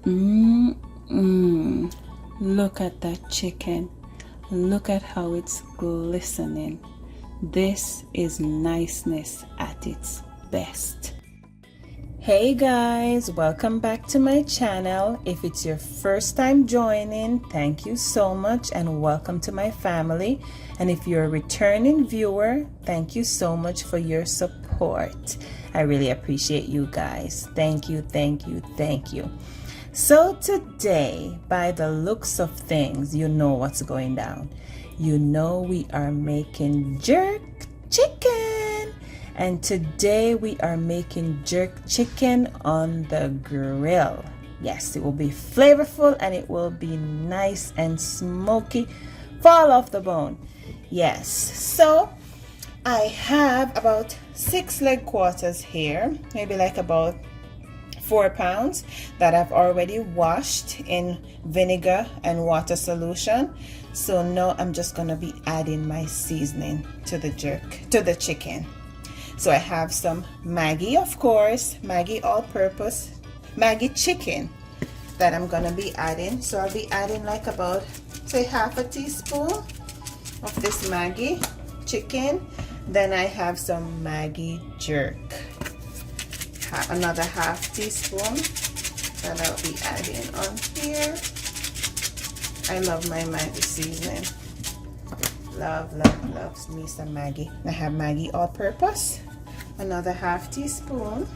Look at that chicken. Look at how it's glistening. This is niceness at its best. Hey guys, welcome back to my channel. If it's your first time joining, thank you so much and welcome to my family. And if you're a returning viewer, thank you so much for your support. I really appreciate you guys. Thank you, thank you, thank you. So today, by the looks of things, you know what's going down. You know we are making jerk chicken. And today we are making jerk chicken on the grill. Yes, it will be flavorful and it will be nice and smoky, fall off the bone. Yes, so I have about 6 leg quarters here, maybe like about 4 pounds that I've already washed in vinegar and water solution. So now I'm just gonna be adding my seasoning to the chicken. So I have some Maggi, of course, Maggi all-purpose, Maggi chicken that I'm gonna be adding. So I'll be adding like about, say, half a teaspoon of this Maggi chicken. Then I have some Maggi jerk, another half teaspoon that I'll be adding on here. I love my Maggi seasoning. Love me some Maggi. I have Maggi all-purpose, another half teaspoon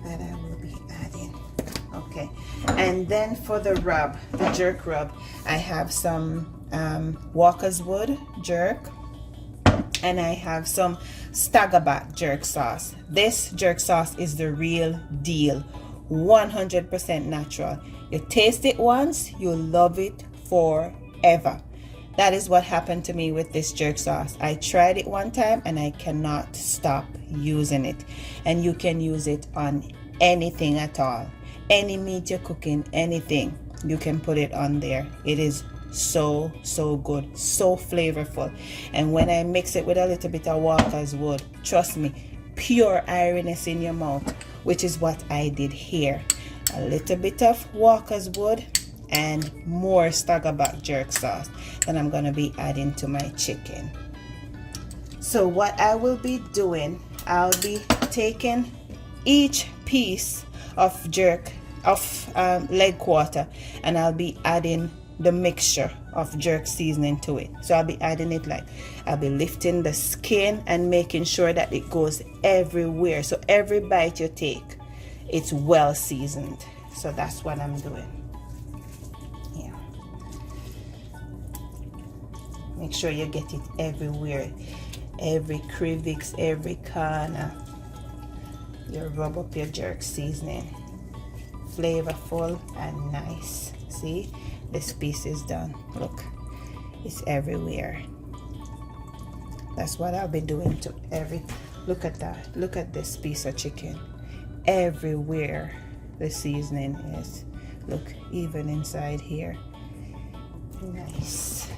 that I will be adding. Okay, and then for the rub, the jerk rub, I have some walkerswood jerk, and I have some Stagabak Jerk Sauce. This jerk sauce is the real deal, 100% natural. You taste it once, you'll love it forever. That is what happened to me with this jerk sauce. I tried it one time and I cannot stop using it. And you can use it on anything at all. Any meat you're cooking, anything, you can put it on there. It is so good, so flavorful. And when I mix it with a little bit of walkerswood, trust me, pure iriness in your mouth, which is what I did here. A little bit of walkerswood and more Stagabak jerk sauce that I'm gonna be adding to my chicken. So what I will be doing, I'll be taking each piece of leg quarter and I'll be adding the mixture of jerk seasoning to it. So I'll be adding it like, I'll be lifting the skin and making sure that it goes everywhere. So every bite you take, it's well seasoned. So that's what I'm doing. Yeah. Make sure you get it everywhere. Every crevice, every corner. You rub up your jerk seasoning. Flavorful and nice. See? This piece is done. Look, it's everywhere. That's what I'll be doing to every. Look at that. Look at this piece of chicken. Everywhere the seasoning is. Look, even inside here. Nice.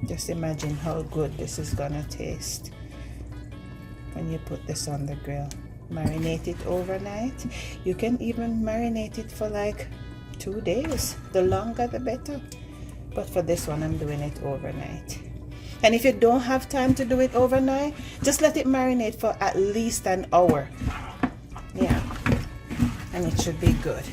Just imagine how good this is gonna taste when you put this on the grill. Marinate it overnight. You can even marinate it for like 2 days. The longer the better. But for this one, I'm doing it overnight. And if you don't have time to do it overnight, just let it marinate for at least an hour. Yeah. And it should be good.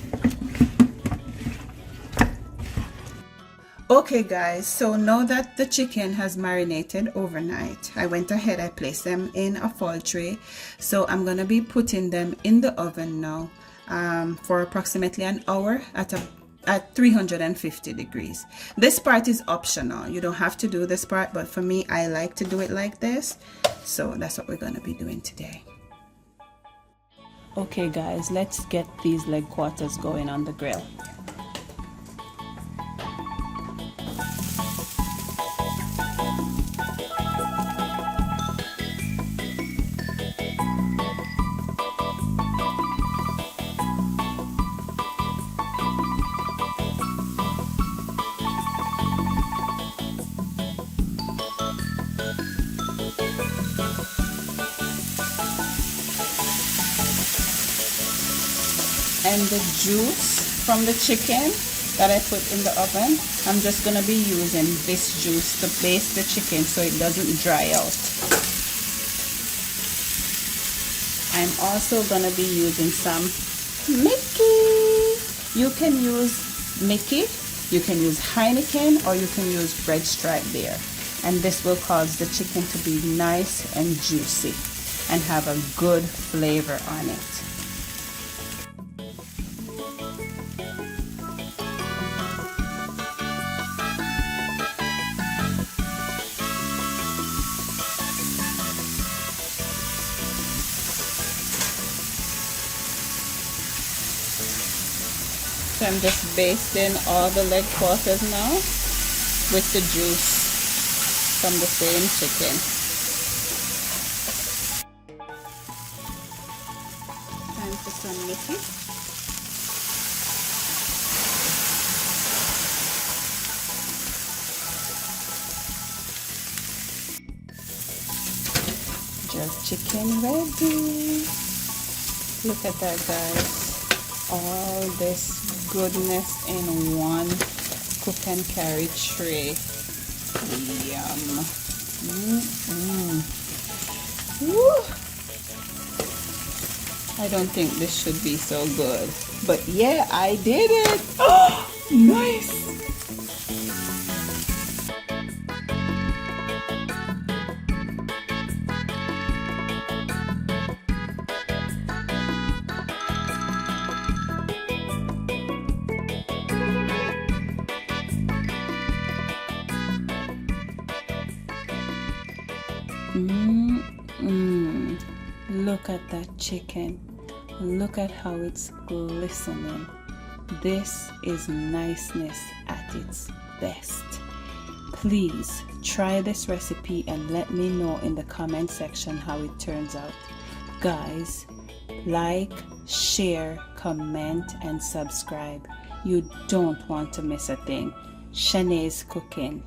Okay guys, so now that the chicken has marinated overnight, I went ahead, I placed them in a foil tray. So I'm gonna be putting them in the oven now for approximately an hour at 350 degrees. This part is optional. You don't have to do this part, but for me, I like to do it like this. So that's what we're gonna be doing today. Okay guys, let's get these leg quarters going on the grill. And the juice from the chicken that I put in the oven, I'm just going to be using this juice to baste the chicken so it doesn't dry out. I'm also going to be using some Mickey. You can use Mickey, you can use Heineken, or you can use Red Stripe there. And this will cause the chicken to be nice and juicy and have a good flavor on it. So I'm just basting all the leg quarters now with the juice from the same chicken. Time for some Mickey. Jerk chicken ready. Look at that, guys. All this goodness in one cook and carry tray. Yum. Woo. I don't think this should be so good, but yeah, I did it. Oh, nice. Look at that chicken. Look at how it's glistening. This is niceness at its best. Please try this recipe and let me know in the comment section how it turns out. Guys, like, share, comment, and subscribe. You don't want to miss a thing. CHANNE'S Cooking.